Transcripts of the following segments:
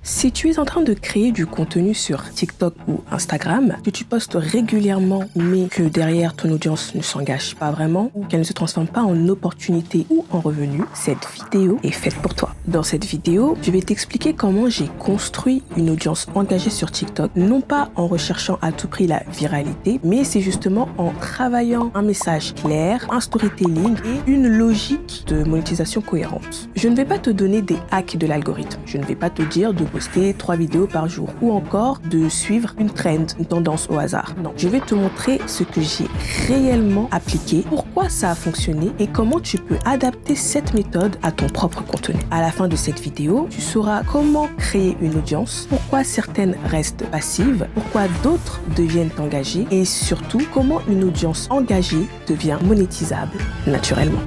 Si tu es en train de créer du contenu sur TikTok ou Instagram, que tu postes régulièrement mais que derrière ton audience ne s'engage pas vraiment ou qu'elle ne se transforme pas en opportunité ou en revenu, cette vidéo est faite pour toi. Dans cette vidéo, je vais t'expliquer comment j'ai construit une audience engagée sur TikTok, non pas en recherchant à tout prix la viralité, mais c'est justement en travaillant un message clair, un storytelling et une logique de monétisation cohérente. Je ne vais pas te donner des hacks de l'algorithme. Je ne vais pas te dire de poster 3 vidéos par jour ou encore de suivre une trend, une tendance au hasard. Non, je vais te montrer ce que j'ai réellement appliqué, pourquoi ça a fonctionné et comment tu peux adapter cette méthode à ton propre contenu. À la fin de cette vidéo, tu sauras comment créer une audience, pourquoi certaines restent passives, pourquoi d'autres deviennent engagées et surtout comment une audience engagée devient monétisable naturellement.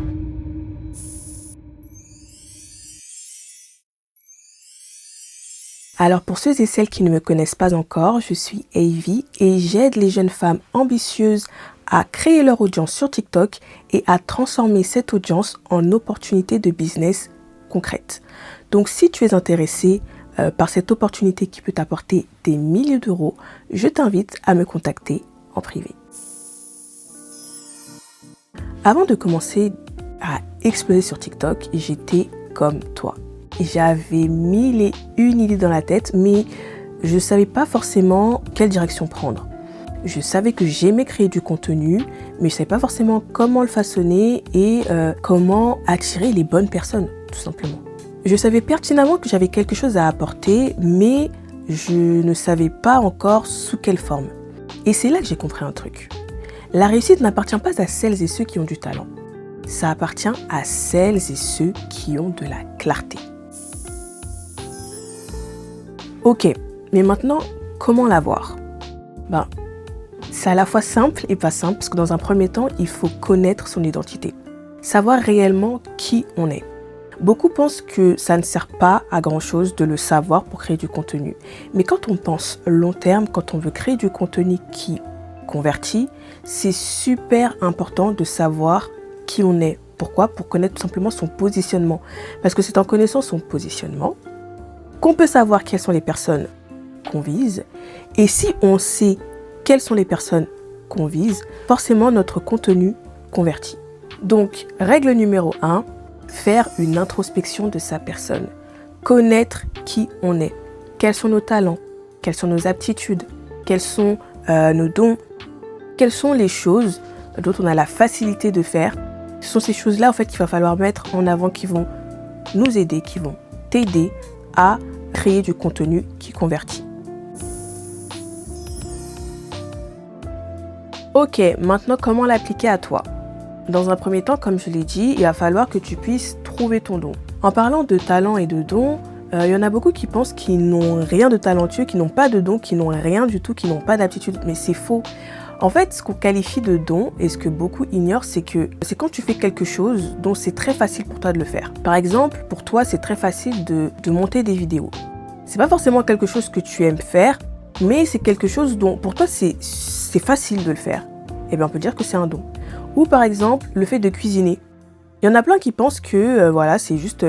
Alors pour ceux et celles qui ne me connaissent pas encore, je suis Avy et j'aide les jeunes femmes ambitieuses à créer leur audience sur TikTok et à transformer cette audience en opportunité de business concrète. Donc si tu es intéressé par cette opportunité qui peut t'apporter des milliers d'euros, je t'invite à me contacter en privé. Avant de commencer à exploser sur TikTok, j'étais comme toi. J'avais 1001 idées dans la tête, mais je ne savais pas forcément quelle direction prendre. Je savais que j'aimais créer du contenu, mais je ne savais pas forcément comment le façonner et comment attirer les bonnes personnes, tout simplement. Je savais pertinemment que j'avais quelque chose à apporter, mais je ne savais pas encore sous quelle forme. Et c'est là que j'ai compris un truc. La réussite n'appartient pas à celles et ceux qui ont du talent. Ça appartient à celles et ceux qui ont de la clarté. Ok, mais maintenant, comment l'avoir ? C'est à la fois simple et pas simple, parce que dans un premier temps, il faut connaître son identité. Savoir réellement qui on est. Beaucoup pensent que ça ne sert pas à grand chose de le savoir pour créer du contenu. Mais quand on pense long terme, quand on veut créer du contenu qui convertit, c'est super important de savoir qui on est. Pourquoi ? Pour connaître tout simplement son positionnement. Parce que c'est en connaissant son positionnement qu'on peut savoir quelles sont les personnes qu'on vise. Et si on sait quelles sont les personnes qu'on vise, forcément notre contenu convertit. Donc, règle numéro 1, faire une introspection de sa personne. Connaître qui on est. Quels sont nos talents, quelles sont nos aptitudes, quels sont nos dons, quelles sont les choses dont on a la facilité de faire. Ce sont ces choses-là en fait qu'il va falloir mettre en avant, qui vont nous aider, qui vont t'aider à créer du contenu qui convertit. Ok, maintenant comment l'appliquer à toi ? Dans un premier temps, comme je l'ai dit, il va falloir que tu puisses trouver ton don. En parlant de talent et de don, il y en a beaucoup qui pensent qu'ils n'ont rien de talentueux, qui n'ont pas de don, qui n'ont rien du tout, qui n'ont pas d'aptitude, mais c'est faux. En fait, ce qu'on qualifie de don et ce que beaucoup ignorent, c'est quand tu fais quelque chose dont c'est très facile pour toi de le faire. Par exemple, pour toi, c'est très facile de monter des vidéos. C'est pas forcément quelque chose que tu aimes faire, mais c'est quelque chose dont pour toi c'est facile de le faire. Et bien on peut dire que c'est un don. Ou par exemple, le fait de cuisiner. Il y en a plein qui pensent que c'est juste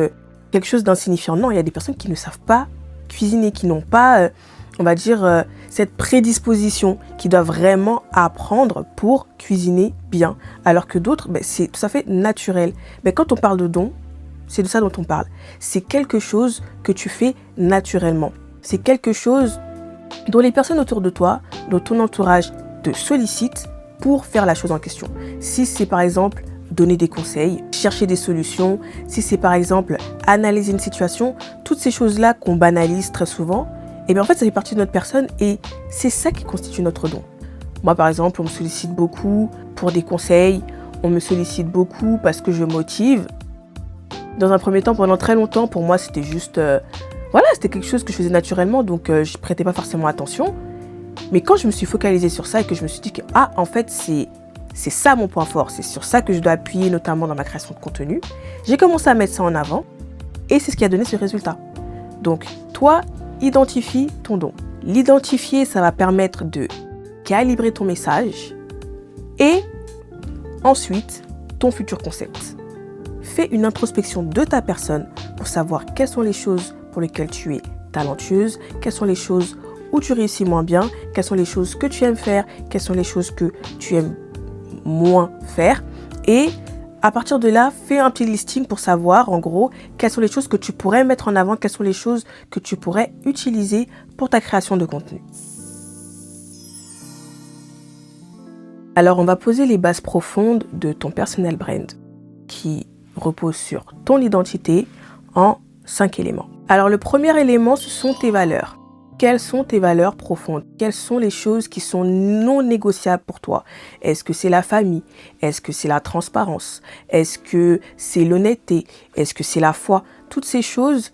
quelque chose d'insignifiant. Non, il y a des personnes qui ne savent pas cuisiner, qui n'ont pas, cette prédisposition, qui doivent vraiment apprendre pour cuisiner bien. Alors que d'autres, c'est tout à fait naturel. Mais quand on parle de don, c'est de ça dont on parle. C'est quelque chose que tu fais naturellement. C'est quelque chose dont les personnes autour de toi, dont ton entourage te sollicite pour faire la chose en question. Si c'est par exemple donner des conseils, chercher des solutions, si c'est par exemple analyser une situation, toutes ces choses-là qu'on banalise très souvent, en fait ça fait partie de notre personne et c'est ça qui constitue notre don. Moi par exemple, on me sollicite beaucoup pour des conseils, on me sollicite beaucoup parce que je motive. Dans un premier temps, pendant très longtemps, pour moi c'était juste, c'était quelque chose que je faisais naturellement, donc je prêtais pas forcément attention. Mais quand je me suis focalisée sur ça et que je me suis dit que en fait c'est ça mon point fort, c'est sur ça que je dois appuyer notamment dans ma création de contenu, j'ai commencé à mettre ça en avant et c'est ce qui a donné ce résultat. Donc toi, identifie ton don. L'identifier, ça va permettre de calibrer ton message et ensuite ton futur concept. Fais une introspection de ta personne pour savoir quelles sont les choses pour lesquelles tu es talentueuse, quelles sont les choses où tu réussis moins bien, quelles sont les choses que tu aimes faire, quelles sont les choses que tu aimes moins faire. Et à partir de là, fais un petit listing pour savoir en gros quelles sont les choses que tu pourrais mettre en avant, quelles sont les choses que tu pourrais utiliser pour ta création de contenu. Alors, on va poser les bases profondes de ton personal brand qui repose sur ton identité en 5 éléments. Alors, le premier élément, ce sont tes valeurs. Quelles sont tes valeurs profondes? Quelles sont les choses qui sont non négociables pour toi? Est-ce que c'est la famille? Est-ce que c'est la transparence? Est-ce que c'est l'honnêteté? Est-ce que c'est la foi? Toutes ces choses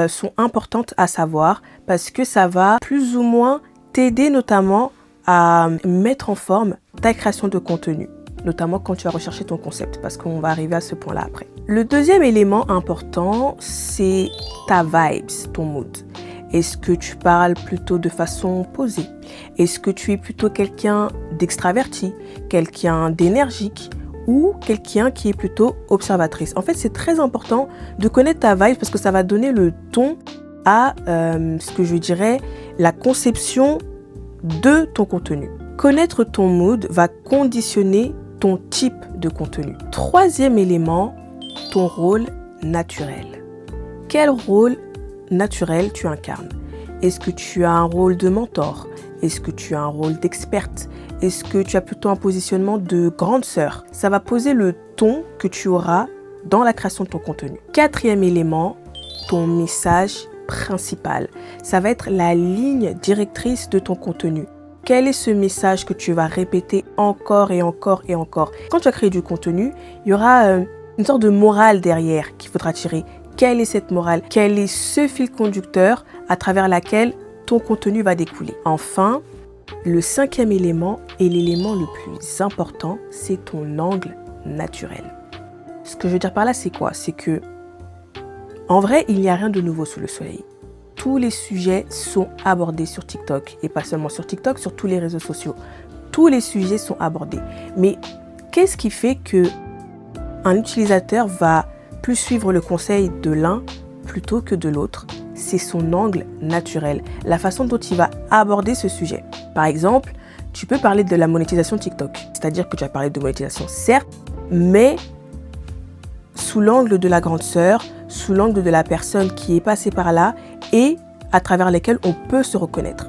sont importantes à savoir parce que ça va plus ou moins t'aider notamment à mettre en forme ta création de contenu, notamment quand tu vas rechercher ton concept, parce qu'on va arriver à ce point-là après. Le deuxième élément important, c'est ta vibes, ton mood. Est-ce que tu parles plutôt de façon posée? Est-ce que tu es plutôt quelqu'un d'extraverti, quelqu'un d'énergique ou quelqu'un qui est plutôt observatrice? En fait, c'est très important de connaître ta vibe parce que ça va donner le ton à ce que je dirais la conception de ton contenu. Connaître ton mood va conditionner ton type de contenu. Troisième élément, ton rôle naturel. Quel rôle naturel tu incarnes? Est-ce que tu as un rôle de mentor? Est-ce que tu as un rôle d'experte? Est-ce que tu as plutôt un positionnement de grande sœur? Ça va poser le ton que tu auras dans la création de ton contenu. Quatrième élément, ton message principal. Ça va être la ligne directrice de ton contenu. Quel est ce message que tu vas répéter encore et encore et encore? Quand tu vas créer du contenu, il y aura une sorte de morale derrière qu'il faudra tirer. Quelle est cette morale? Quel est ce fil conducteur à travers lequel ton contenu va découler? Enfin, le cinquième élément et l'élément le plus important, c'est ton angle naturel. Ce que je veux dire par là, c'est quoi? C'est que en vrai, il n'y a rien de nouveau sous le soleil. Tous les sujets sont abordés sur TikTok et pas seulement sur TikTok, sur tous les réseaux sociaux. Tous les sujets sont abordés. Mais qu'est-ce qui fait que un utilisateur va plus suivre le conseil de l'un plutôt que de l'autre? C'est son angle naturel, la façon dont il va aborder ce sujet. Par exemple, tu peux parler de la monétisation TikTok, c'est-à-dire que tu vas parler de monétisation certes, mais sous l'angle de la grande sœur, sous l'angle de la personne qui est passée par là et à travers lesquelles on peut se reconnaître.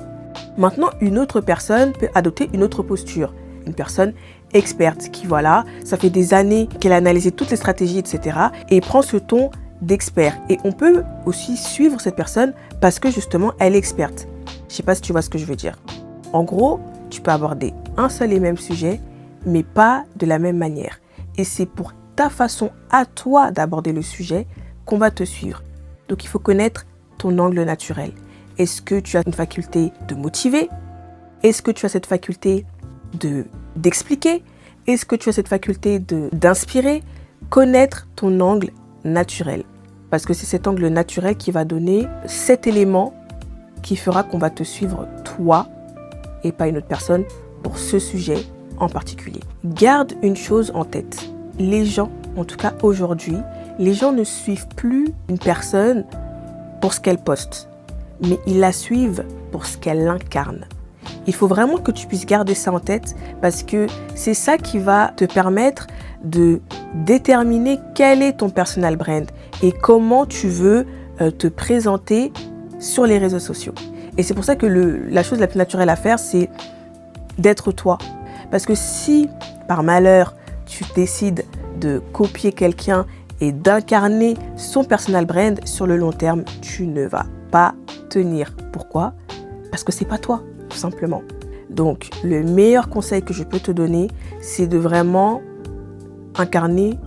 Maintenant, une autre personne peut adopter une autre posture. Une personne experte qui, voilà, ça fait des années qu'elle a analysé toutes les stratégies, etc. et prend ce ton d'expert. Et on peut aussi suivre cette personne parce que justement, elle est experte. Je ne sais pas si tu vois ce que je veux dire. En gros, tu peux aborder un seul et même sujet, mais pas de la même manière. Et c'est pour ta façon à toi d'aborder le sujet qu'on va te suivre. Donc, il faut connaître ton angle naturel. Est-ce que tu as une faculté de motiver? Est-ce que tu as cette faculté d'expliquer? Est-ce que tu as cette faculté d'inspirer? Connaître ton angle naturel. Parce que c'est cet angle naturel qui va donner cet élément qui fera qu'on va te suivre toi et pas une autre personne pour ce sujet en particulier. Garde une chose en tête. Les gens, en tout cas aujourd'hui, les gens ne suivent plus une personne pour ce qu'elle poste, mais ils la suivent pour ce qu'elle incarne. Il faut vraiment que tu puisses garder ça en tête parce que c'est ça qui va te permettre de déterminer quel est ton personal brand et comment tu veux te présenter sur les réseaux sociaux. Et c'est pour ça que la chose la plus naturelle à faire, c'est d'être toi. Parce que si, par malheur, tu décides de copier quelqu'un et d'incarner son personal brand sur le long terme, tu ne vas pas tenir. Pourquoi? Parce que c'est pas toi, tout simplement. Donc, le meilleur conseil que je peux te donner, c'est de vraiment incarner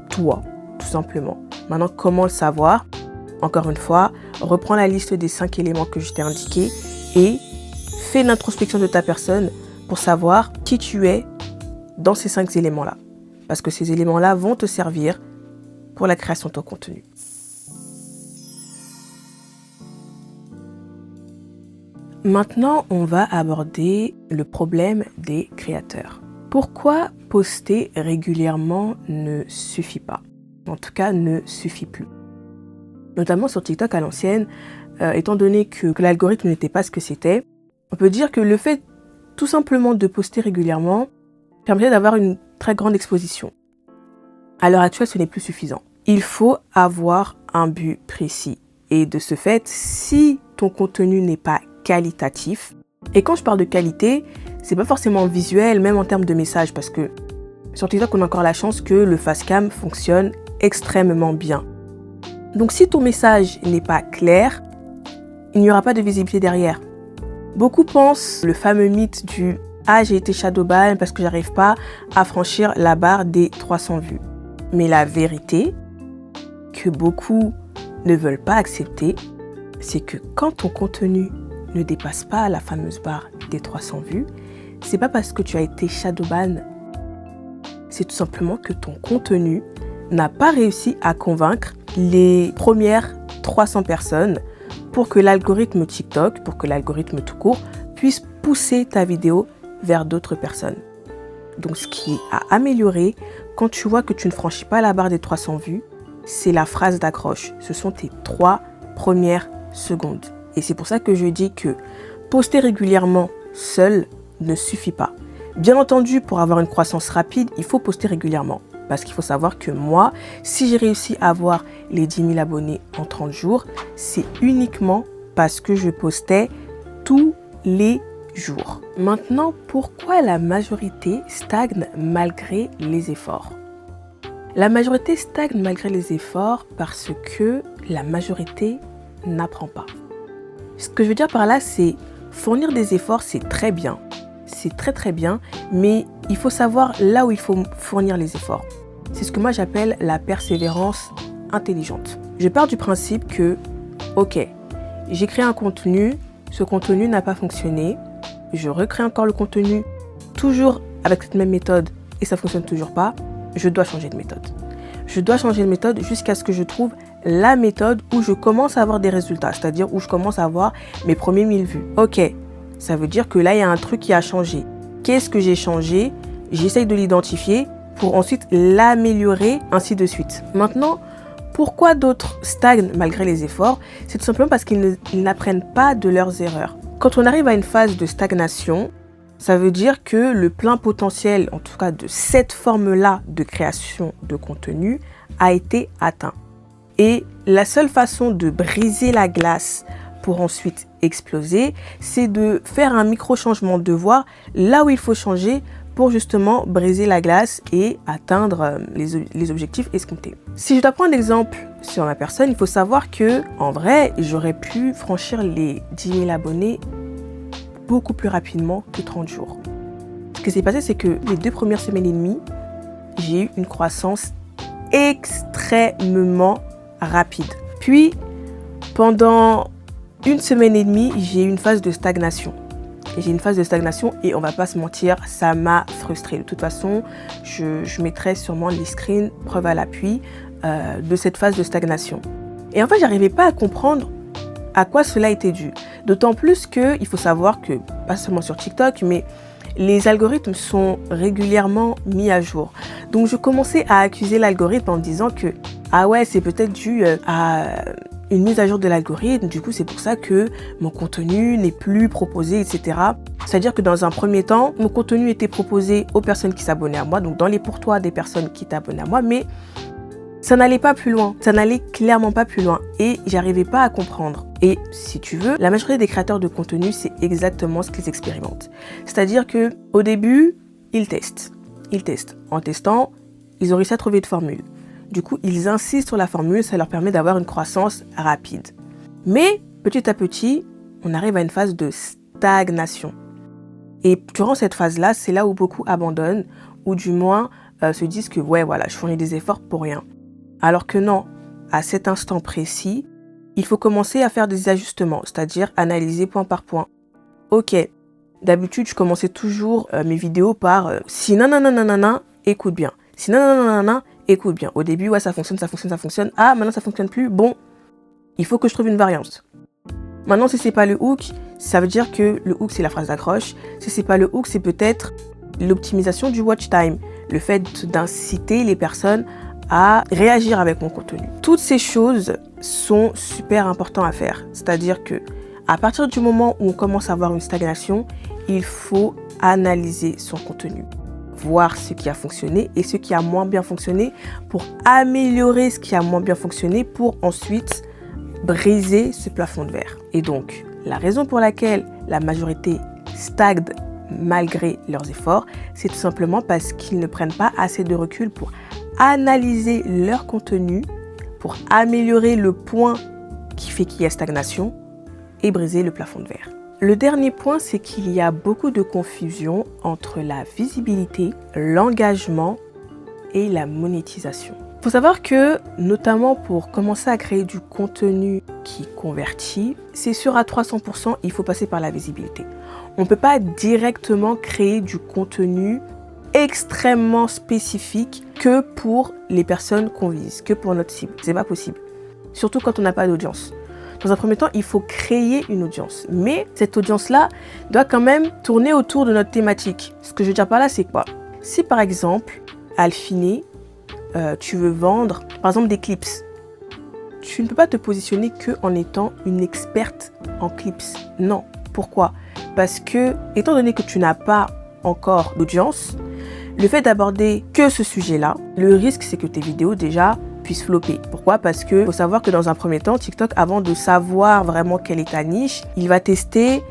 toi, tout simplement. Maintenant, comment le savoir? Encore une fois, reprends la liste des 5 éléments que je t'ai indiqués et fais l'introspection de ta personne pour savoir qui tu es dans ces 5 éléments-là. Parce que ces éléments-là vont te servir pour la création de ton contenu. Maintenant, on va aborder le problème des créateurs. Pourquoi poster régulièrement ne suffit pas? En tout cas, ne suffit plus. Notamment sur TikTok à l'ancienne, étant donné que l'algorithme n'était pas ce que c'était, on peut dire que le fait tout simplement de poster régulièrement permettait d'avoir une très grande exposition. À l'heure actuelle, ce n'est plus suffisant. Il faut avoir un but précis. Et de ce fait, si ton contenu n'est pas qualitatif, et quand je parle de qualité, c'est pas forcément visuel, même en termes de message, parce que sur TikTok, on a encore la chance que le facecam fonctionne extrêmement bien. Donc si ton message n'est pas clair, il n'y aura pas de visibilité derrière. Beaucoup pensent le fameux mythe du « Ah, j'ai été shadowban parce que j'arrive pas à franchir la barre des 300 vues ». Mais la vérité, que beaucoup ne veulent pas accepter, c'est que quand ton contenu ne dépasse pas la fameuse barre des 300 vues, c'est pas parce que tu as été shadowban, c'est tout simplement que ton contenu n'a pas réussi à convaincre les premières 300 personnes pour que l'algorithme TikTok, pour que l'algorithme tout court, puisse pousser ta vidéo vers d'autres personnes. Donc ce qui est à améliorer quand tu vois que tu ne franchis pas la barre des 300 vues, c'est la phrase d'accroche. Ce sont tes 3 premières secondes. Et c'est pour ça que je dis que poster régulièrement seul ne suffit pas. Bien entendu, pour avoir une croissance rapide, il faut poster régulièrement. Parce qu'il faut savoir que moi, si j'ai réussi à avoir les 10 000 abonnés en 30 jours, c'est uniquement parce que je postais tous les jours. Maintenant, pourquoi la majorité stagne malgré les efforts ? La majorité stagne malgré les efforts parce que la majorité n'apprend pas. Ce que je veux dire par là, c'est fournir des efforts, c'est très bien. C'est très très bien, mais il faut savoir là où il faut fournir les efforts. C'est ce que moi j'appelle la persévérance intelligente. Je pars du principe que, ok, j'ai créé un contenu, ce contenu n'a pas fonctionné, je recrée encore le contenu, toujours avec cette même méthode et ça ne fonctionne toujours pas, je dois changer de méthode. Je dois changer de méthode jusqu'à ce que je trouve la méthode où je commence à avoir des résultats, c'est-à-dire où je commence à avoir mes premiers 1000 vues. Ok, ça veut dire que là, il y a un truc qui a changé. Qu'est-ce que j'ai changé ? J'essaye de l'identifier pour ensuite l'améliorer, ainsi de suite. Maintenant, pourquoi d'autres stagnent malgré les efforts ? C'est tout simplement parce qu'ils n'apprennent pas de leurs erreurs. Quand on arrive à une phase de stagnation, ça veut dire que le plein potentiel, en tout cas de cette forme-là de création de contenu, a été atteint. Et la seule façon de briser la glace pour ensuite exploser, c'est de faire un micro-changement, de voir là où il faut changer pour justement briser la glace et atteindre les objectifs escomptés. Si je dois prendre un exemple sur ma personne, il faut savoir que en vrai, j'aurais pu franchir les 10 000 abonnés beaucoup plus rapidement que 30 jours. Ce qui s'est passé, c'est que les 2 premières semaines et demie, j'ai eu une croissance extrêmement rapide. Puis, pendant 1 semaine et demie, j'ai eu une phase de stagnation. Et on va pas se mentir, ça m'a frustrée. De toute façon, je mettrai sûrement les screens, preuve à l'appui, de cette phase de stagnation. Et en fait, j'arrivais pas à comprendre à quoi cela était dû. D'autant plus qu'il faut savoir que, pas seulement sur TikTok, mais les algorithmes sont régulièrement mis à jour. Donc je commençais à accuser l'algorithme en me disant que ah ouais, c'est peut-être dû à une mise à jour de l'algorithme, du coup c'est pour ça que mon contenu n'est plus proposé, etc. C'est-à-dire que dans un premier temps, mon contenu était proposé aux personnes qui s'abonnaient à moi, donc dans les pourtois des personnes qui t'abonnent à moi, mais ça n'allait pas plus loin, ça n'allait clairement pas plus loin et j'arrivais pas à comprendre. Et si tu veux, la majorité des créateurs de contenu, c'est exactement ce qu'ils expérimentent. C'est-à-dire que au début, ils testent. En testant, ils ont réussi à trouver une formule. Du coup, ils insistent sur la formule, ça leur permet d'avoir une croissance rapide. Mais petit à petit, on arrive à une phase de stagnation. Et durant cette phase-là, c'est là où beaucoup abandonnent, ou du moins se disent que ouais, voilà, je fournis des efforts pour rien. Alors que non, à cet instant précis, il faut commencer à faire des ajustements, c'est-à-dire analyser point par point. Ok, d'habitude, je commençais toujours mes vidéos par si nanana, écoute bien. Si nanana, écoute bien. Au début, ouais, ça fonctionne. Ah, maintenant, ça fonctionne plus. Bon, il faut que je trouve une variante. Maintenant, si c'est pas le hook, ça veut dire que le hook, c'est la phrase d'accroche. Si c'est pas le hook, c'est peut-être l'optimisation du watch time. Le fait d'inciter les personnes à réagir avec mon contenu. Toutes ces choses sont super importantes à faire. C'est-à-dire que à partir du moment où on commence à avoir une stagnation, il faut analyser son contenu, voir ce qui a fonctionné et ce qui a moins bien fonctionné pour améliorer ce qui a moins bien fonctionné pour ensuite briser ce plafond de verre. Et donc, la raison pour laquelle la majorité stagne malgré leurs efforts, c'est tout simplement parce qu'ils ne prennent pas assez de recul pour analyser leur contenu, pour améliorer le point qui fait qu'il y a stagnation et briser le plafond de verre. Le dernier point, c'est qu'il y a beaucoup de confusion entre la visibilité, l'engagement et la monétisation. Il faut savoir que, notamment pour commencer à créer du contenu qui convertit, c'est sûr à 300%, il faut passer par la visibilité. On ne peut pas directement créer du contenu extrêmement spécifique que pour les personnes qu'on vise, que pour notre cible. C'est pas possible. Surtout quand on n'a pas d'audience. Dans un premier temps, il faut créer une audience. Mais cette audience-là doit quand même tourner autour de notre thématique. Ce que je veux dire par là, c'est quoi? Si par exemple, Alphine, tu veux vendre, par exemple, des clips, tu ne peux pas te positionner qu'en étant une experte en clips. Non. Pourquoi? Parce que, étant donné que tu n'as pas encore d'audience, le fait d'aborder que ce sujet-là, le risque, c'est que tes vidéos déjà puissent flopper. Pourquoi? Parce que faut savoir que dans un premier temps, TikTok, avant de savoir vraiment quelle est ta niche, il va tester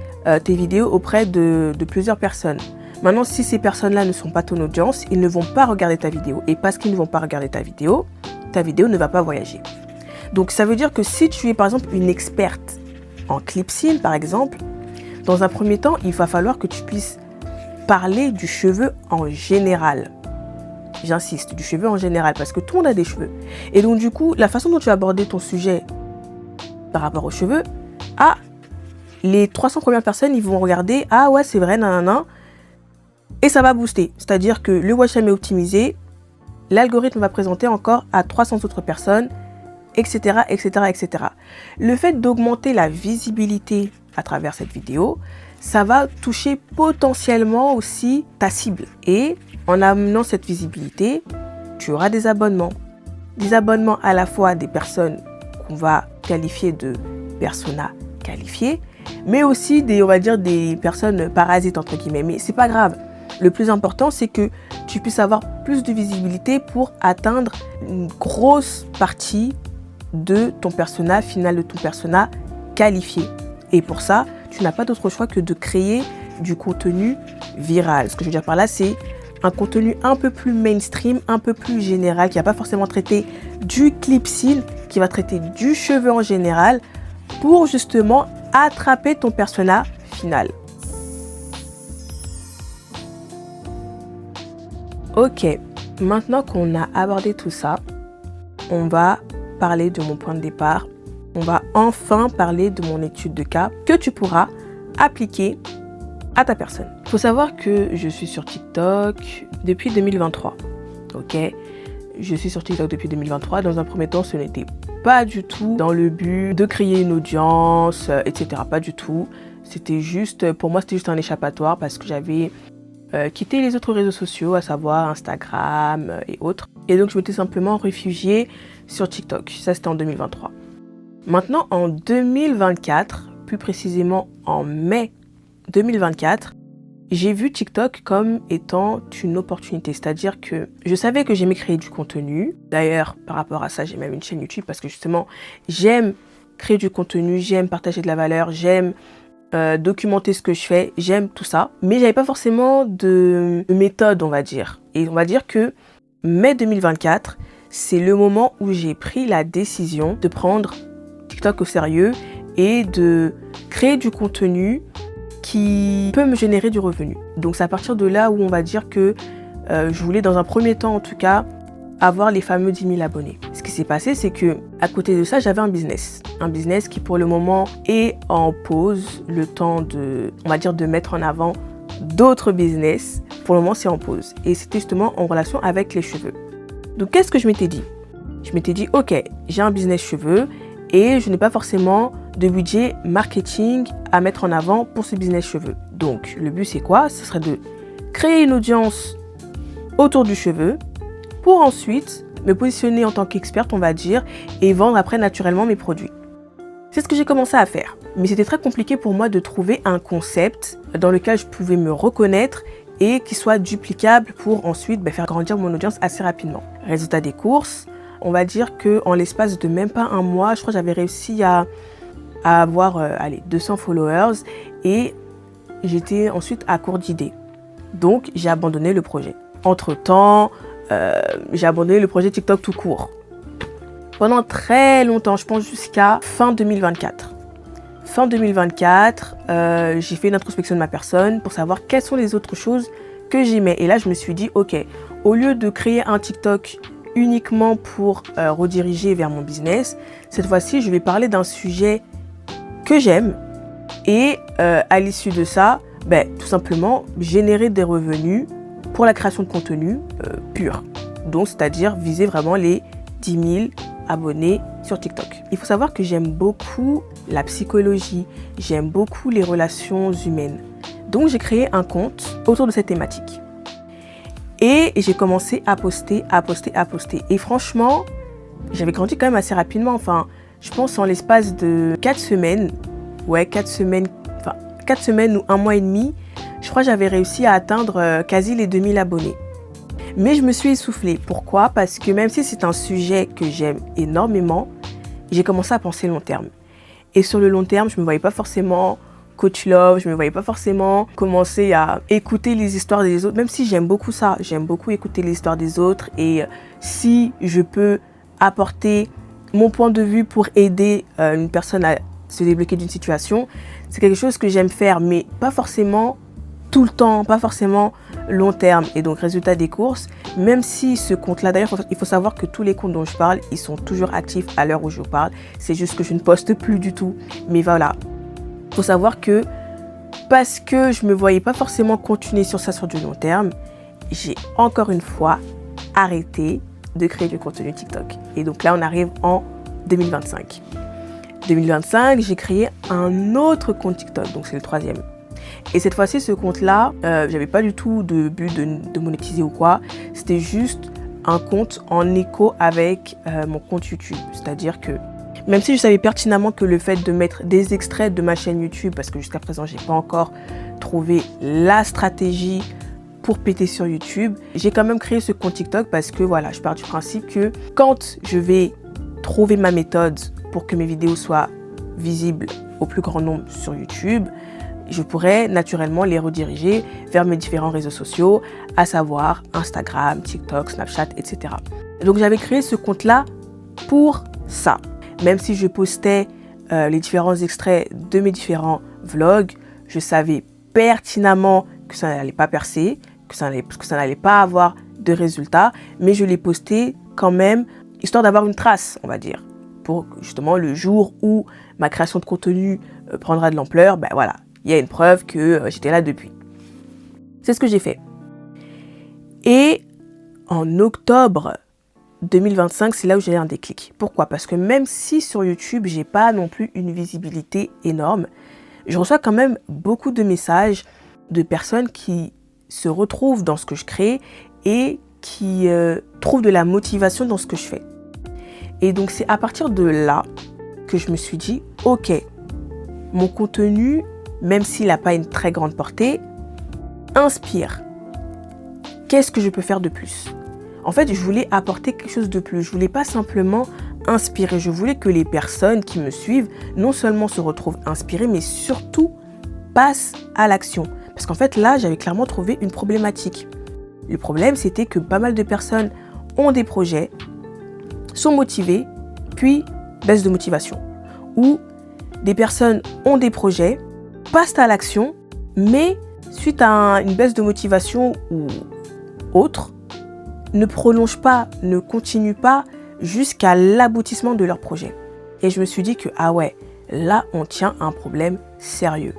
tes vidéos auprès de plusieurs personnes. Maintenant, si ces personnes-là ne sont pas ton audience, ils ne vont pas regarder ta vidéo. Et parce qu'ils ne vont pas regarder ta vidéo ne va pas voyager. Donc, ça veut dire que si tu es, par exemple, une experte en clipsing, par exemple, dans un premier temps, il va falloir que tu puisses parler du cheveu en général. J'insiste, du cheveu en général, parce que tout le monde a des cheveux. Et donc, du coup, la façon dont tu vas aborder ton sujet par rapport aux cheveux, les 300 premières personnes, ils vont regarder, ah ouais, c'est vrai, nanana, et ça va booster. C'est-à-dire que le watch time est optimisé, l'algorithme va présenter encore à 300 autres personnes, etc., etc., etc. Le fait d'augmenter la visibilité à travers cette vidéo, ça va toucher potentiellement aussi ta cible. Et en amenant cette visibilité, tu auras des abonnements. Des abonnements à la fois des personnes qu'on va qualifier de personas qualifiées, mais aussi on va dire des personnes parasites entre guillemets. Mais c'est pas grave. Le plus important, c'est que tu puisses avoir plus de visibilité pour atteindre une grosse partie de ton persona final, de ton persona qualifié. Et pour ça, tu n'as pas d'autre choix que de créer du contenu viral. Ce que je veux dire par là, c'est un contenu un peu plus mainstream, un peu plus général, qui va pas forcément traiter du clipsing, qui va traiter du cheveu en général, pour justement attraper ton persona final. Ok, maintenant qu'on a abordé tout ça, on va parler de mon point de départ. On va enfin parler de mon étude de cas que tu pourras appliquer à ta personne. Il faut savoir que je suis sur TikTok depuis 2023. Ok, je suis sur TikTok depuis 2023. Dans un premier temps, ce n'était pas du tout dans le but de créer une audience, etc. Pas du tout. C'était juste, pour moi, c'était juste un échappatoire parce que j'avais quitté les autres réseaux sociaux, à savoir Instagram et autres. Et donc, je m'étais simplement réfugiée sur TikTok. Ça, c'était en 2023. Maintenant, en 2024, plus précisément en mai 2024, j'ai vu TikTok comme étant une opportunité. C'est-à-dire que je savais que j'aimais créer du contenu. D'ailleurs, par rapport à ça, j'ai même une chaîne YouTube parce que justement, j'aime créer du contenu, j'aime partager de la valeur, j'aime documenter ce que je fais, j'aime tout ça. Mais j'avais pas forcément de méthode, on va dire. Et on va dire que mai 2024, c'est le moment où j'ai pris la décision de prendre TikTok au sérieux et de créer du contenu qui peut me générer du revenu. Donc c'est à partir de là où on va dire que je voulais dans un premier temps en tout cas avoir les fameux 10 000 abonnés. Ce qui s'est passé, c'est que à côté de ça, j'avais un business qui pour le moment est en pause, le temps de, on va dire, de mettre en avant d'autres business. Pour le moment, c'est en pause et c'était justement en relation avec les cheveux. Donc qu'est-ce que je m'étais dit? Je m'étais dit, ok, j'ai un business cheveux et je n'ai pas forcément de budget marketing à mettre en avant pour ce business cheveux. Donc, le but, c'est quoi? Ce serait de créer une audience autour du cheveu pour ensuite me positionner en tant qu'experte, on va dire, et vendre après naturellement mes produits. C'est ce que j'ai commencé à faire. Mais c'était très compliqué pour moi de trouver un concept dans lequel je pouvais me reconnaître et qui soit duplicable pour ensuite faire grandir mon audience assez rapidement. Résultat des courses, on va dire qu'en l'espace de même pas un mois, je crois que j'avais réussi à avoir 200 followers et j'étais ensuite à court d'idées. Donc, j'ai abandonné le projet. Entre-temps, j'ai abandonné le projet TikTok tout court. Pendant très longtemps, je pense jusqu'à fin 2024. Fin 2024, j'ai fait une introspection de ma personne pour savoir quelles sont les autres choses que j'aimais. Et là, je me suis dit, ok, au lieu de créer un TikTok uniquement pour rediriger vers mon business, cette fois-ci, je vais parler d'un sujet que j'aime et à l'issue de ça, tout simplement générer des revenus pour la création de contenu pur. Donc, c'est-à-dire viser vraiment les 10 000 abonnés sur TikTok. Il faut savoir que j'aime beaucoup la psychologie, j'aime beaucoup les relations humaines. Donc, j'ai créé un compte autour de cette thématique. Et j'ai commencé à poster. Et franchement, j'avais grandi quand même assez rapidement. Enfin, je pense en l'espace de 4 semaines. Ouais, 4 semaines ou un mois et demi. Je crois que j'avais réussi à atteindre quasi les 2000 abonnés. Mais je me suis essoufflée. Pourquoi ? Parce que même si c'est un sujet que j'aime énormément, j'ai commencé à penser long terme. Et sur le long terme, je ne me voyais pas forcément coach love, je ne me voyais pas forcément commencer à écouter les histoires des autres, même si j'aime beaucoup ça. J'aime beaucoup écouter les histoires des autres et si je peux apporter mon point de vue pour aider une personne à se débloquer d'une situation, c'est quelque chose que j'aime faire, mais pas forcément tout le temps, pas forcément long terme. Et donc, résultat des courses, même si ce compte-là, d'ailleurs, il faut savoir que tous les comptes dont je parle, ils sont toujours actifs à l'heure où je vous parle. C'est juste que je ne poste plus du tout. Mais voilà, il faut savoir que parce que je ne me voyais pas forcément continuer sur ça sur du long terme, j'ai encore une fois arrêté de créer du contenu TikTok. Et donc là, on arrive en 2025. 2025, j'ai créé un autre compte TikTok, donc c'est le 3e. Et cette fois-ci, ce compte-là, j'avais pas du tout de but de monétiser ou quoi. C'était juste un compte en écho avec mon compte YouTube. C'est-à-dire que même si je savais pertinemment que le fait de mettre des extraits de ma chaîne YouTube, parce que jusqu'à présent, j'ai pas encore trouvé la stratégie pour péter sur YouTube, j'ai quand même créé ce compte TikTok parce que voilà, je pars du principe que quand je vais trouver ma méthode pour que mes vidéos soient visibles au plus grand nombre sur YouTube, je pourrais naturellement les rediriger vers mes différents réseaux sociaux, à savoir Instagram, TikTok, Snapchat, etc. Donc j'avais créé ce compte-là pour ça. Même si je postais les différents extraits de mes différents vlogs, je savais pertinemment que ça n'allait pas percer, que ça n'allait pas avoir de résultats, mais je les postais quand même, histoire d'avoir une trace, on va dire, pour justement le jour où ma création de contenu prendra de l'ampleur, voilà, il y a une preuve que j'étais là depuis. C'est ce que j'ai fait. Et en octobre 2025, c'est là où j'ai eu un déclic. Pourquoi ? Parce que même si sur YouTube, j'ai pas non plus une visibilité énorme, je reçois quand même beaucoup de messages de personnes qui se retrouvent dans ce que je crée et qui trouvent de la motivation dans ce que je fais. Et donc, c'est à partir de là que je me suis dit, ok, mon contenu, même s'il n'a pas une très grande portée, inspire. Qu'est-ce que je peux faire de plus ? En fait, je voulais apporter quelque chose de plus. Je voulais pas simplement inspirer. Je voulais que les personnes qui me suivent non seulement se retrouvent inspirées, mais surtout passent à l'action. Parce qu'en fait, là, j'avais clairement trouvé une problématique. Le problème, c'était que pas mal de personnes ont des projets, sont motivées, puis baisse de motivation. Ou des personnes ont des projets, passent à l'action, mais suite à une baisse de motivation ou autre, ne prolongent pas, ne continuent pas jusqu'à l'aboutissement de leur projet. Et je me suis dit que, ah ouais, là, on tient un problème sérieux.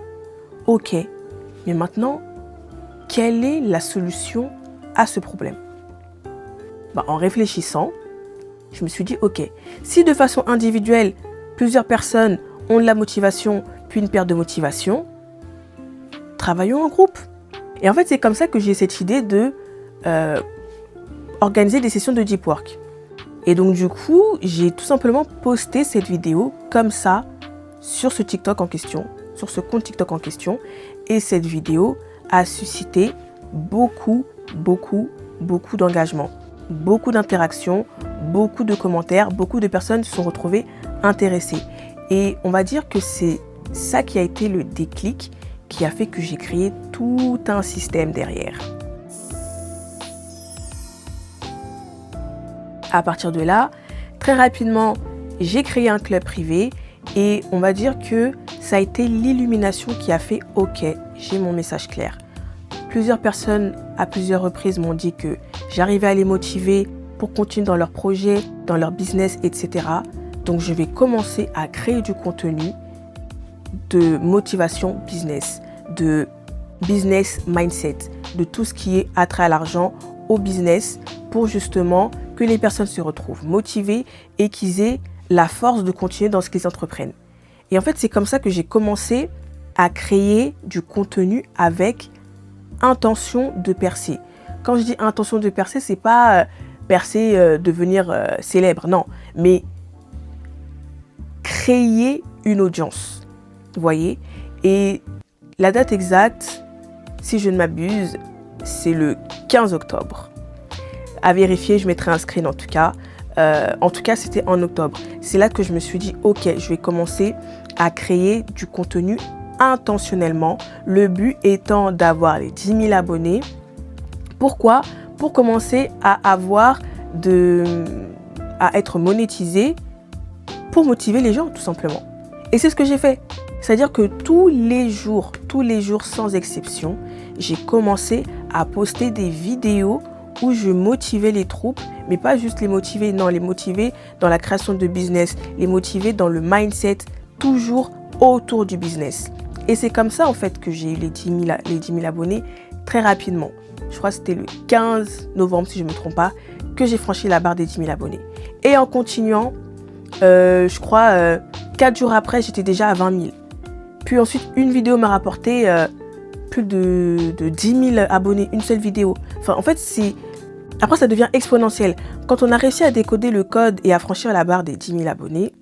Ok, mais maintenant, quelle est la solution à ce problème ? En réfléchissant, je me suis dit, ok, si de façon individuelle, plusieurs personnes ont de la motivation, puis une perte de motivation, travaillons en groupe. Et en fait, c'est comme ça que j'ai cette idée de organiser des sessions de deep work. Et donc du coup, j'ai tout simplement posté cette vidéo comme ça sur ce TikTok en question, sur ce compte TikTok en question. Et cette vidéo a suscité beaucoup d'engagement, beaucoup d'interactions, beaucoup de commentaires, beaucoup de personnes se sont retrouvées intéressées. Et on va dire que c'est ça qui a été le déclic qui a fait que j'ai créé tout un système derrière. À partir de là, très rapidement, j'ai créé un club privé et on va dire que ça a été l'illumination qui a fait « Ok, j'ai mon message clair ». Plusieurs personnes à plusieurs reprises m'ont dit que j'arrivais à les motiver pour continuer dans leur projet, dans leur business, etc. Donc je vais commencer à créer du contenu de motivation business, de business mindset, de tout ce qui est attrait à l'argent, au business, pour justement que les personnes se retrouvent motivées et qu'ils aient la force de continuer dans ce qu'ils entreprennent. Et en fait, c'est comme ça que j'ai commencé à créer du contenu avec intention de percer. Quand je dis intention de percer, c'est pas percer, devenir célèbre, non, mais créer une audience, vous voyez. Et la date exacte, si je ne m'abuse, c'est le 15 octobre. À vérifier, je mettrai un screen en tout cas. C'était en octobre. C'est là que je me suis dit, ok, je vais commencer à créer du contenu intentionnellement. Le but étant d'avoir les 10 000 abonnés. Pourquoi ? Pour commencer à être monétisé, pour motiver les gens tout simplement. Et c'est ce que j'ai fait. C'est-à-dire que tous les jours sans exception, j'ai commencé à poster des vidéos où je motivais les troupes, mais pas juste les motiver, non, les motiver dans la création de business, les motiver dans le mindset, toujours autour du business. Et c'est comme ça en fait que j'ai eu les 10 000 abonnés très rapidement. Je crois que c'était le 15 novembre, si je ne me trompe pas, que j'ai franchi la barre des 10 000 abonnés. Et en continuant, je crois 4 jours après, j'étais déjà à 20 000. Puis ensuite, une vidéo m'a rapporté plus de 10 000 abonnés, une seule vidéo. Enfin, en fait, après, ça devient exponentiel. Quand on a réussi à décoder le code et à franchir la barre des 10 000 abonnés,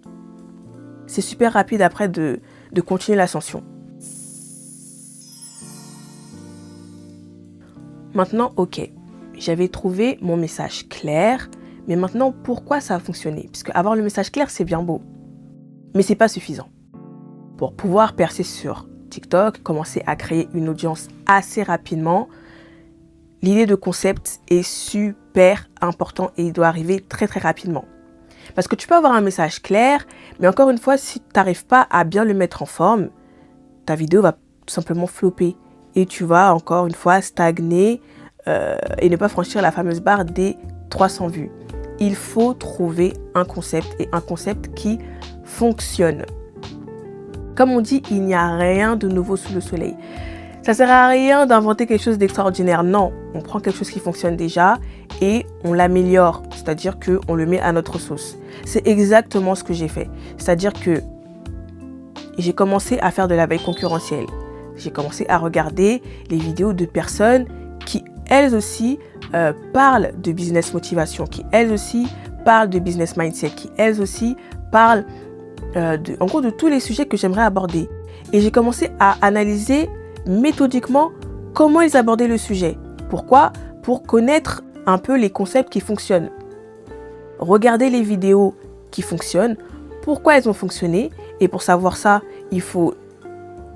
c'est super rapide après de continuer l'ascension. Maintenant, ok, j'avais trouvé mon message clair, mais maintenant, pourquoi ça a fonctionné ? Parce qu'avoir le message clair, c'est bien beau, mais c'est pas suffisant. Pour pouvoir percer sur TikTok, commencer à créer une audience assez rapidement, l'idée de concept est super important et il doit arriver très rapidement. Parce que tu peux avoir un message clair, mais encore une fois, si tu n'arrives pas à bien le mettre en forme, ta vidéo va tout simplement flopper et tu vas encore une fois stagner et ne pas franchir la fameuse barre des 300 vues. Il faut trouver un concept et un concept qui fonctionne. Comme on dit, il n'y a rien de nouveau sous le soleil. Ça ne sert à rien d'inventer quelque chose d'extraordinaire. Non, on prend quelque chose qui fonctionne déjà et on l'améliore. C'est-à-dire qu'on le met à notre sauce. C'est exactement ce que j'ai fait. C'est-à-dire que j'ai commencé à faire de la veille concurrentielle. J'ai commencé à regarder les vidéos de personnes qui, elles aussi, parlent de business motivation, qui, elles aussi, parlent de business mindset, qui, elles aussi, parlent en gros de tous les sujets que j'aimerais aborder. Et j'ai commencé à analyser méthodiquement comment ils abordaient le sujet. Pourquoi ? Pour connaître un peu les concepts qui fonctionnent. Regarder les vidéos qui fonctionnent, pourquoi elles ont fonctionné. Et pour savoir ça, il faut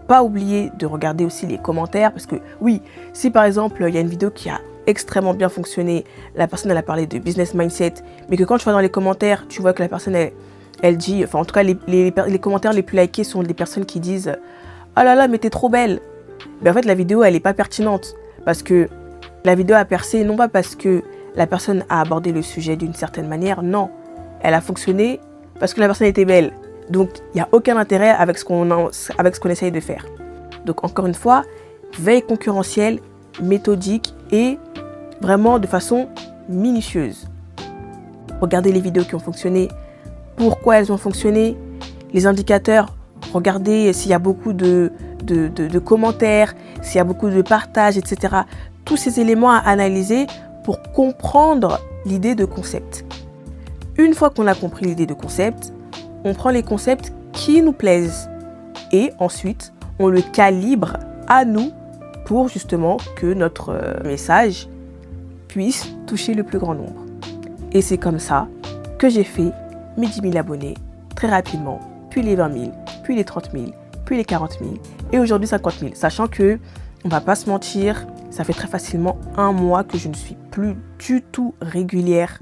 pas oublier de regarder aussi les commentaires. Parce que oui, si par exemple, il y a une vidéo qui a extrêmement bien fonctionné, la personne elle a parlé de business mindset, mais que quand tu vas dans les commentaires, tu vois que la personne elle dit, enfin en tout cas les commentaires les plus likés sont des personnes qui disent « Oh là là, mais t'es trop belle !» Mais en fait la vidéo elle n'est pas pertinente parce que la vidéo a percé non pas parce que la personne a abordé le sujet d'une certaine manière, non. Elle a fonctionné parce que la personne était belle. Donc il n'y a aucun intérêt avec ce qu'on essaye de faire. Donc encore une fois, veille concurrentielle, méthodique et vraiment de façon minutieuse. Regardez les vidéos qui ont fonctionné, pourquoi elles ont fonctionné, les indicateurs, regardez s'il y a beaucoup de commentaires, s'il y a beaucoup de partages, etc. Tous ces éléments à analyser pour comprendre l'idée de concept. Une fois qu'on a compris l'idée de concept, on prend les concepts qui nous plaisent et ensuite on le calibre à nous pour justement que notre message puisse toucher le plus grand nombre. Et c'est comme ça que j'ai fait mes 10 000 abonnés très rapidement, puis les 20 000, puis les 30 000, puis les 40 000 et aujourd'hui 50 000. Sachant que, on va pas se mentir, ça fait très facilement 1 mois que je ne suis plus du tout régulière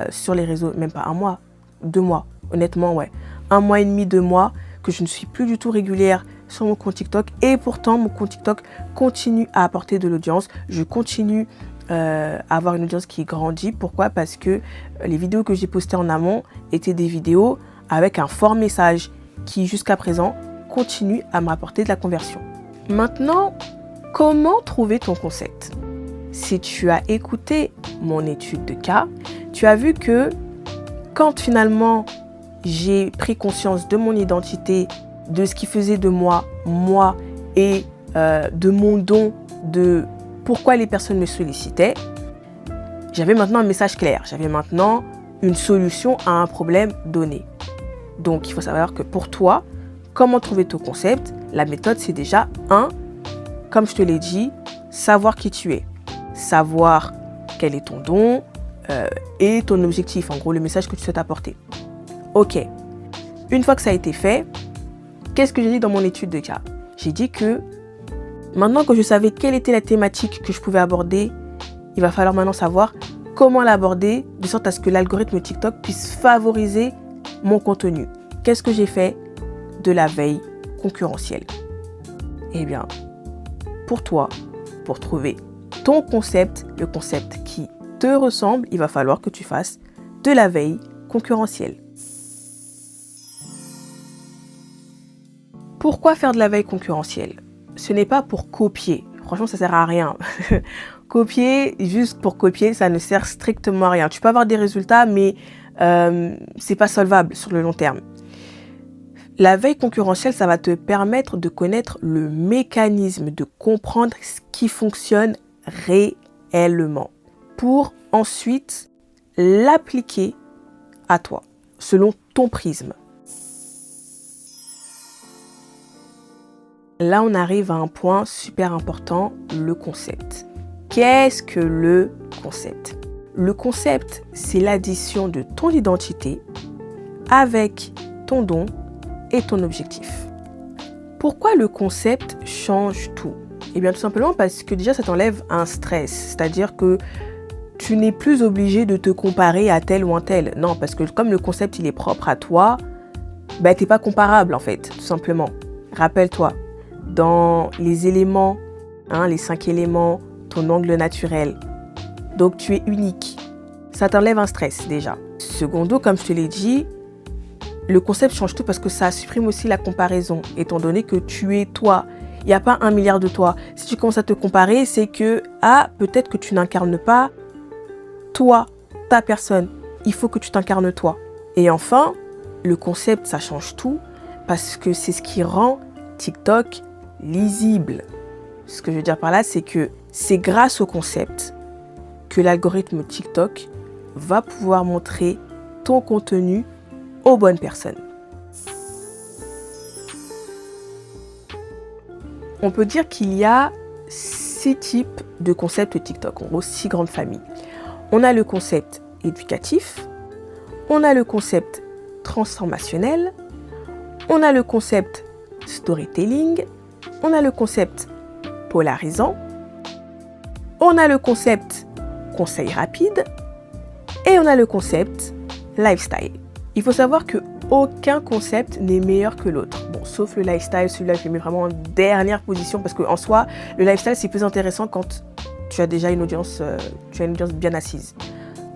sur les réseaux, même pas 1 mois, 2 mois, honnêtement ouais. 1 mois et demi, 2 mois que je ne suis plus du tout régulière sur mon compte TikTok et pourtant mon compte TikTok continue à apporter de l'audience. Je continue à avoir une audience qui grandit. Pourquoi? Parce que les vidéos que j'ai postées en amont étaient des vidéos avec un fort message qui jusqu'à présent continue à me rapporter de la conversion. Maintenant, comment trouver ton concept? Si tu as écouté mon étude de cas, tu as vu que quand finalement j'ai pris conscience de mon identité, de ce qui faisait de moi et de mon don, de pourquoi les personnes me sollicitaient, j'avais maintenant un message clair, j'avais maintenant une solution à un problème donné. Donc il faut savoir que pour toi, comment trouver ton concept? La méthode c'est déjà comme je te l'ai dit, savoir qui tu es, savoir quel est ton don et ton objectif, en gros le message que tu souhaites apporter. Ok, une fois que ça a été fait, qu'est-ce que j'ai dit dans mon étude de cas? J'ai dit que maintenant que je savais quelle était la thématique que je pouvais aborder, il va falloir maintenant savoir comment l'aborder de sorte à ce que l'algorithme TikTok puisse favoriser mon contenu. Qu'est-ce que j'ai fait? De la veille concurrentielle. Eh bien, pour toi, pour trouver ton concept, le concept qui te ressemble, il va falloir que tu fasses de la veille concurrentielle. Pourquoi faire de la veille concurrentielle? Ce n'est pas pour copier. Franchement, ça ne sert à rien. Copier, juste pour copier, ça ne sert strictement à rien. Tu peux avoir des résultats, mais c'est pas solvable sur le long terme. La veille concurrentielle, ça va te permettre de connaître le mécanisme, de comprendre ce qui fonctionne réellement pour ensuite l'appliquer à toi, selon ton prisme. Là, on arrive à un point super important, le concept. Qu'est-ce que le concept? Le concept, c'est l'addition de ton identité avec ton don et ton objectif. Pourquoi le concept change tout? Eh bien, tout simplement parce que déjà, ça t'enlève un stress. C'est-à-dire que tu n'es plus obligé de te comparer à tel ou un tel. Non, parce que comme le concept, il est propre à toi, tu n'es pas comparable, en fait, tout simplement. Rappelle-toi, dans les éléments, les 5 éléments, ton angle naturel. Donc, tu es unique. Ça t'enlève un stress, déjà. Secondo, comme je te l'ai dit, le concept change tout parce que ça supprime aussi la comparaison, étant donné que tu es toi. Il n'y a pas 1 milliard de toi. Si tu commences à te comparer, c'est que, peut-être que tu n'incarnes pas toi, ta personne. Il faut que tu t'incarnes toi. Et enfin, le concept, ça change tout parce que c'est ce qui rend TikTok lisible. Ce que je veux dire par là, c'est que c'est grâce au concept que l'algorithme TikTok va pouvoir montrer ton contenu aux bonnes personnes. On peut dire qu'il y a 6 types de concepts TikTok, en gros 6 grandes familles. On a le concept éducatif, on a le concept transformationnel, on a le concept storytelling, on a le concept polarisant, on a le concept conseil rapide et on a le concept lifestyle. Il faut savoir que aucun concept n'est meilleur que l'autre. Bon, sauf le lifestyle, celui-là je l'ai mis vraiment en dernière position parce qu'en soi, le lifestyle c'est plus intéressant quand tu as déjà une audience, bien assise.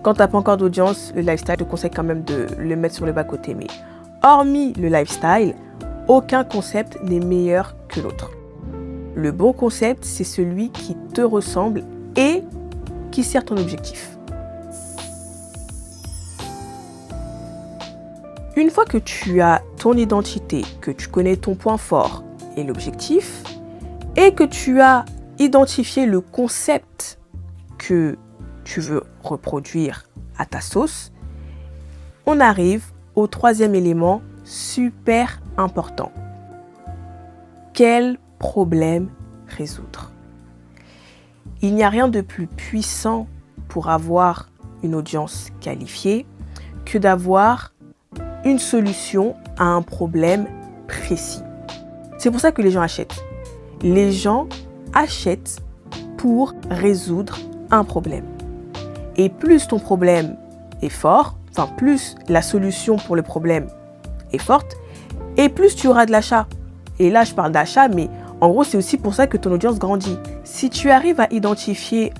Quand tu n'as pas encore d'audience, le lifestyle, je te conseille quand même de le mettre sur le bas-côté. Mais hormis le lifestyle, aucun concept n'est meilleur que l'autre. Le bon concept, c'est celui qui te ressemble et qui sert ton objectif. Une fois que tu as ton identité, que tu connais ton point fort et l'objectif, et que tu as identifié le concept que tu veux reproduire à ta sauce, On arrive au troisième élément super important. Quel problème résoudre? Il n'y a rien de plus puissant pour avoir une audience qualifiée que d'avoir une solution à un problème précis. C'est pour ça que les gens achètent. Les gens achètent pour résoudre un problème. Et plus ton problème est fort, plus la solution pour le problème est forte, et plus tu auras de l'achat. Et là, je parle d'achat, mais en gros, c'est aussi pour ça que ton audience grandit. Si tu arrives à identifier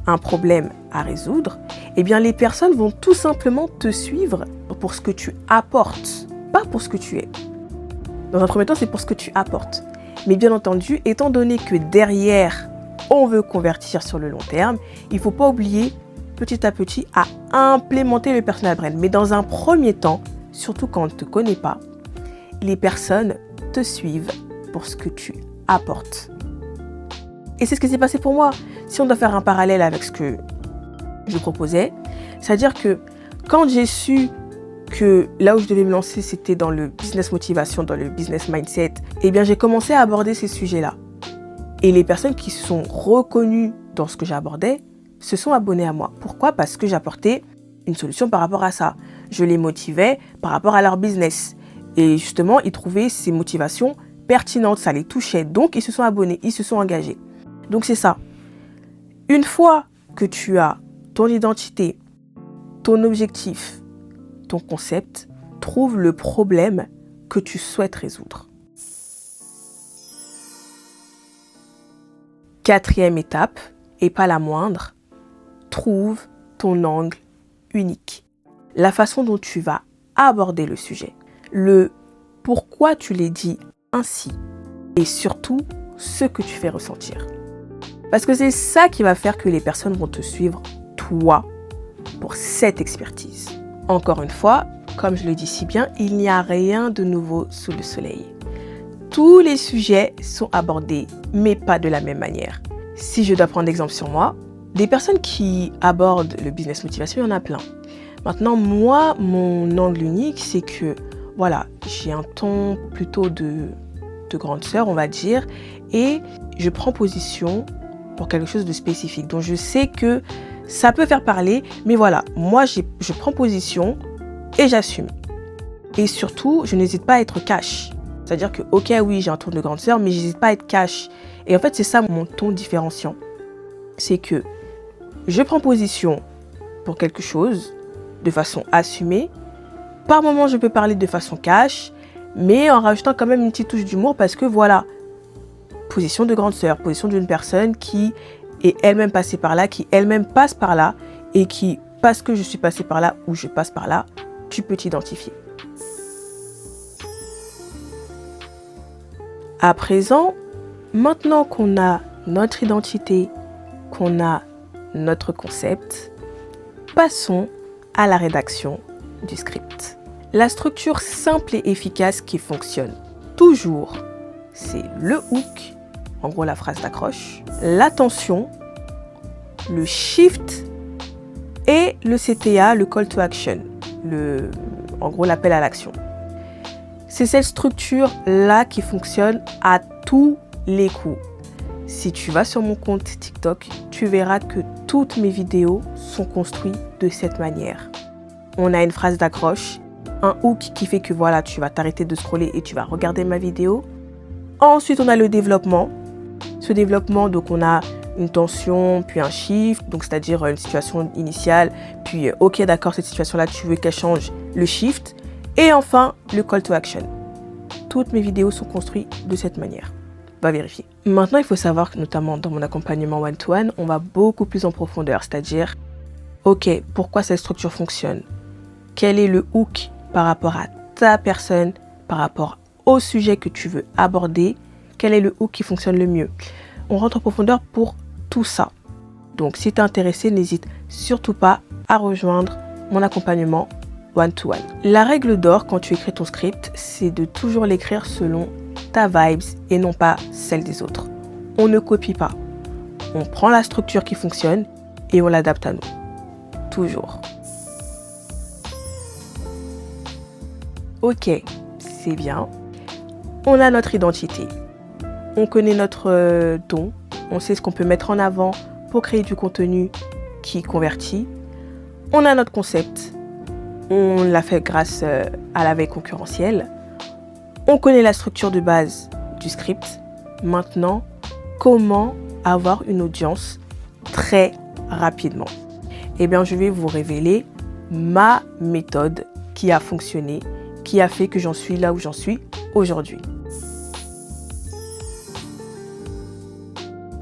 un problème à résoudre, eh bien, les personnes vont tout simplement te suivre pour ce que tu apportes, pas pour ce que tu es. Dans un premier temps, c'est pour ce que tu apportes. Mais bien entendu, étant donné que derrière, on veut convertir sur le long terme, il ne faut pas oublier petit à petit à implémenter le personal brand. Mais dans un premier temps, surtout quand on ne te connaît pas, les personnes te suivent pour ce que tu apportes. Et c'est ce qui s'est passé pour moi. Si on doit faire un parallèle avec ce que je proposais, c'est-à-dire que quand j'ai su que là où je devais me lancer, c'était dans le business motivation, dans le business mindset, eh bien j'ai commencé à aborder ces sujets-là. Et les personnes qui se sont reconnues dans ce que j'abordais se sont abonnées à moi. Pourquoi? Parce que j'apportais une solution par rapport à ça. Je les motivais par rapport à leur business. Et justement, ils trouvaient ces motivations pertinentes, ça les touchait. Donc, ils se sont abonnés, ils se sont engagés. Donc, c'est ça. Une fois que tu as ton identité, ton objectif, ton concept, trouve le problème que tu souhaites résoudre. Quatrième étape, et pas la moindre, trouve ton angle unique. La façon dont tu vas aborder le sujet. Le pourquoi tu l'as dit ainsi. Et surtout, ce que tu fais ressentir. Parce que c'est ça qui va faire que les personnes vont te suivre, toi, pour cette expertise. Encore une fois, comme je le dis si bien, il n'y a rien de nouveau sous le soleil. Tous les sujets sont abordés, mais pas de la même manière. Si je dois prendre l'exemple sur moi, des personnes qui abordent le business motivation, il y en a plein. Maintenant, moi, mon angle unique, c'est que, voilà, j'ai un ton plutôt de grande sœur, on va dire, et je prends position pour quelque chose de spécifique. Donc, je sais que ça peut faire parler, mais voilà, moi, je prends position et j'assume. Et surtout, je n'hésite pas à être cash. C'est-à-dire que, ok, oui, j'ai un ton de grande sœur, mais je n'hésite pas à être cash. Et en fait, c'est ça mon ton différenciant. C'est que je prends position pour quelque chose de façon assumée. Par moment, je peux parler de façon cash, mais en rajoutant quand même une petite touche d'humour parce que voilà, position de grande sœur, position d'une personne qui est elle-même passée par là, qui elle-même passe par là et qui, parce que je suis passée par là ou je passe par là, tu peux t'identifier. À présent, maintenant qu'on a notre identité, qu'on a notre concept, passons à la rédaction du script. La structure simple et efficace qui fonctionne toujours, c'est le hook, en gros la phrase d'accroche, l'attention, le shift et le CTA, le call to action, en gros l'appel à l'action. C'est cette structure-là qui fonctionne à tous les coups. Si tu vas sur mon compte TikTok, tu verras que toutes mes vidéos sont construites de cette manière. On a une phrase d'accroche, un hook qui fait que voilà, tu vas t'arrêter de scroller et tu vas regarder ma vidéo. Ensuite, on a le développement. Ce développement, donc on a une tension, puis un shift, donc c'est-à-dire une situation initiale, puis ok d'accord, cette situation-là, tu veux qu'elle change, le shift. Et enfin, le call to action. Toutes mes vidéos sont construites de cette manière. Va vérifier. Maintenant, il faut savoir que notamment dans mon accompagnement one-to-one, on va beaucoup plus en profondeur, c'est-à-dire, ok, pourquoi cette structure fonctionne? Quel est le hook par rapport à ta personne, par rapport au sujet que tu veux aborder? Quel est le hook qui fonctionne le mieux? On rentre en profondeur pour tout ça. Donc, si tu es intéressé, n'hésite surtout pas à rejoindre mon accompagnement one-to-one. La règle d'or quand tu écris ton script, c'est de toujours l'écrire selon ta vibes et non pas celle des autres. On ne copie pas. On prend la structure qui fonctionne et on l'adapte à nous. Toujours. Ok, c'est bien. On a notre identité. On connaît notre don. On sait ce qu'on peut mettre en avant pour créer du contenu qui convertit. On a notre concept. On l'a fait grâce à la veille concurrentielle. On connaît la structure de base du script. Maintenant, comment avoir une audience très rapidement? Eh bien, je vais vous révéler ma méthode qui a fonctionné, qui a fait que j'en suis là où j'en suis aujourd'hui.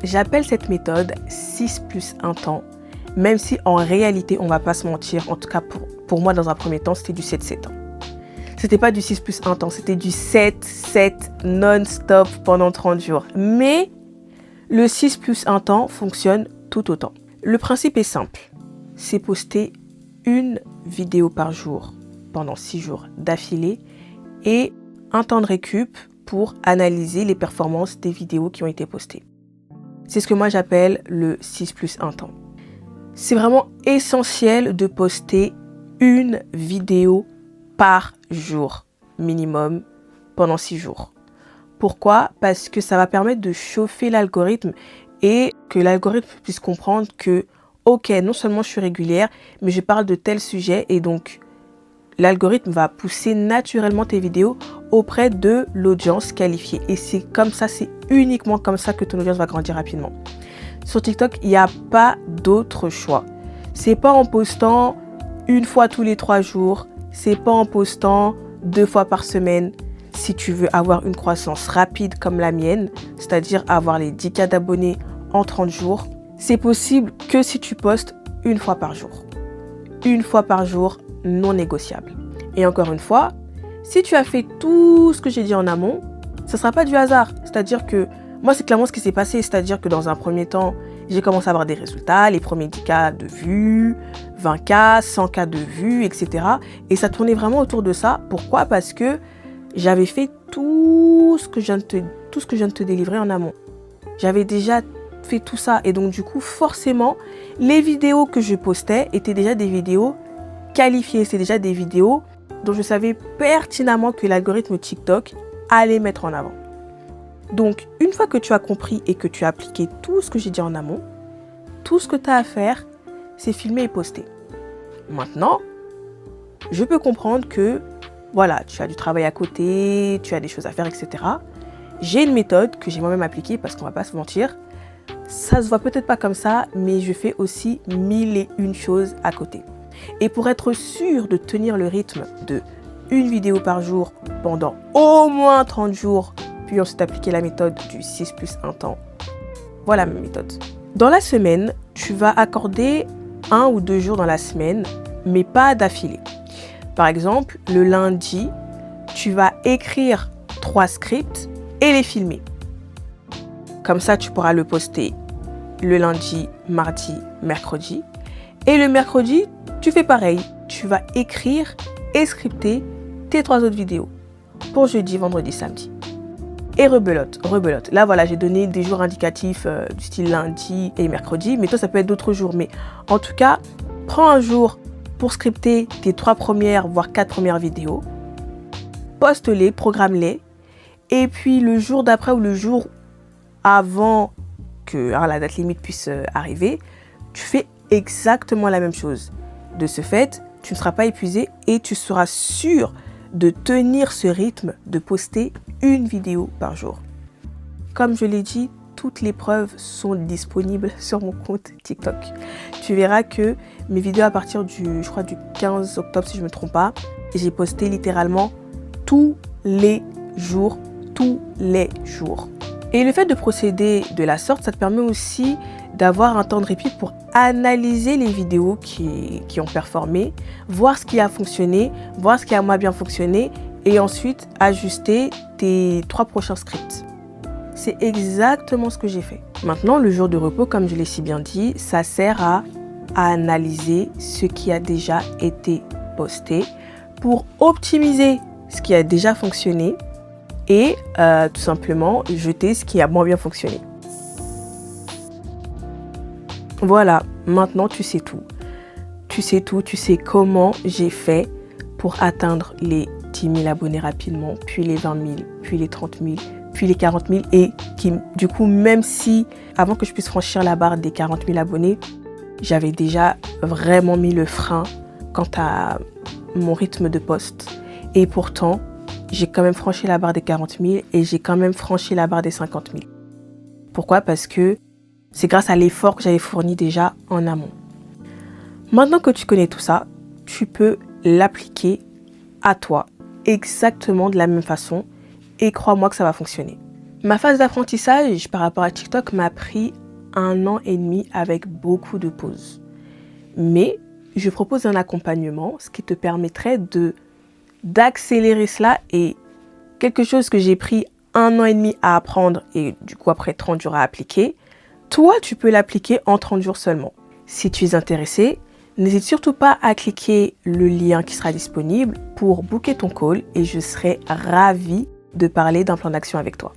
J'appelle cette méthode 6+1 temps, même si en réalité, on ne va pas se mentir, en tout cas pour moi dans un premier temps, c'était du 7-7 ans. C'était pas du 6+1 temps, c'était du 7-7 non-stop pendant 30 jours. Mais le 6+1 temps fonctionne tout autant. Le principe est simple, c'est poster une vidéo par jour pendant 6 jours d'affilée et un temps de récup pour analyser les performances des vidéos qui ont été postées. C'est ce que moi j'appelle le 6+1 temps. C'est vraiment essentiel de poster une vidéo par jour minimum pendant 6 jours. Pourquoi? Parce que ça va permettre de chauffer l'algorithme et que l'algorithme puisse comprendre que ok, non seulement je suis régulière, mais je parle de tel sujet et donc l'algorithme va pousser naturellement tes vidéos auprès de l'audience qualifiée. Et c'est comme ça, c'est uniquement comme ça que ton audience va grandir rapidement. Sur TikTok, il n'y a pas d'autre choix. C'est pas en postant une fois tous les 3 jours, c'est pas en postant 2 fois par semaine. Si tu veux avoir une croissance rapide comme la mienne, c'est-à-dire avoir les 10K d'abonnés en 30 jours, c'est possible que si tu postes une fois par jour. Une fois par jour, non négociable. Et encore une fois, si tu as fait tout ce que j'ai dit en amont, ce ne sera pas du hasard. C'est-à-dire que moi, c'est clairement ce qui s'est passé. C'est-à-dire que dans un premier temps, j'ai commencé à avoir des résultats, les premiers 10K de vues, 20K, 100K de vues, etc. Et ça tournait vraiment autour de ça. Pourquoi? Parce que j'avais fait tout ce que je viens de te délivrer en amont. J'avais déjà fait tout ça. Et donc, du coup, forcément, les vidéos que je postais étaient déjà des vidéos qualifiées. C'est déjà des vidéos dont je savais pertinemment que l'algorithme TikTok allait mettre en avant. Donc, une fois que tu as compris et que tu as appliqué tout ce que j'ai dit en amont, tout ce que tu as à faire, c'est filmer et poster. Maintenant, je peux comprendre que, voilà, tu as du travail à côté, tu as des choses à faire, etc. J'ai une méthode que j'ai moi-même appliquée parce qu'on ne va pas se mentir. Ça se voit peut-être pas comme ça, mais je fais aussi 1001 choses à côté. Et pour être sûr de tenir le rythme de une vidéo par jour pendant au moins 30 jours, puis ensuite appliquer la méthode du 6+1 temps, voilà ma méthode. Dans la semaine, tu vas accorder 1 ou 2 jours dans la semaine, mais pas d'affilée. Par exemple, le lundi, tu vas écrire 3 scripts et les filmer. Comme ça, tu pourras le poster le lundi, mardi, mercredi. Et le mercredi, tu fais pareil. Tu vas écrire et scripter tes 3 autres vidéos pour jeudi, vendredi, samedi. Et rebelote. Là, voilà, j'ai donné des jours indicatifs du style lundi et mercredi. Mais toi, ça peut être d'autres jours. Mais en tout cas, prends un jour pour scripter tes 3 premières, voire 4 premières vidéos. Poste-les, programme-les. Et puis, le jour d'après ou le jour avant que la date limite puisse arriver, tu fais exactement la même chose. De ce fait, tu ne seras pas épuisé et tu seras sûr de tenir ce rythme de poster une vidéo par jour. Comme je l'ai dit, toutes les preuves sont disponibles sur mon compte TikTok. Tu verras que mes vidéos à partir du 15 octobre, si je ne me trompe pas, j'ai posté littéralement tous les jours. Et le fait de procéder de la sorte, ça te permet aussi d'avoir un temps de répit pour analyser les vidéos qui ont performé, voir ce qui a fonctionné, voir ce qui a moins bien fonctionné et ensuite ajuster tes 3 prochains scripts. C'est exactement ce que j'ai fait. Maintenant, le jour de repos, comme je l'ai si bien dit, ça sert à analyser ce qui a déjà été posté pour optimiser ce qui a déjà fonctionné et tout simplement jeter ce qui a moins bien fonctionné. Voilà, maintenant tu sais tout. Tu sais comment j'ai fait pour atteindre les 10 000 abonnés rapidement, puis les 20 000, puis les 30 000, puis les 40 000 et qui, du coup, même si avant que je puisse franchir la barre des 40 000 abonnés, j'avais déjà vraiment mis le frein quant à mon rythme de post. Et pourtant, j'ai quand même franchi la barre des 40 000 et j'ai quand même franchi la barre des 50 000. Pourquoi? Parce que c'est grâce à l'effort que j'avais fourni déjà en amont. Maintenant que tu connais tout ça, tu peux l'appliquer à toi exactement de la même façon et crois-moi que ça va fonctionner. Ma phase d'apprentissage par rapport à TikTok m'a pris 1 an et demi avec beaucoup de pauses. Mais je propose un accompagnement, ce qui te permettrait d'accélérer cela et quelque chose que j'ai pris 1 an et demi à apprendre et du coup après 30 jours à appliquer, toi tu peux l'appliquer en 30 jours seulement. Si tu es intéressé, n'hésite surtout pas à cliquer le lien qui sera disponible pour booker ton call et je serai ravie de parler d'un plan d'action avec toi.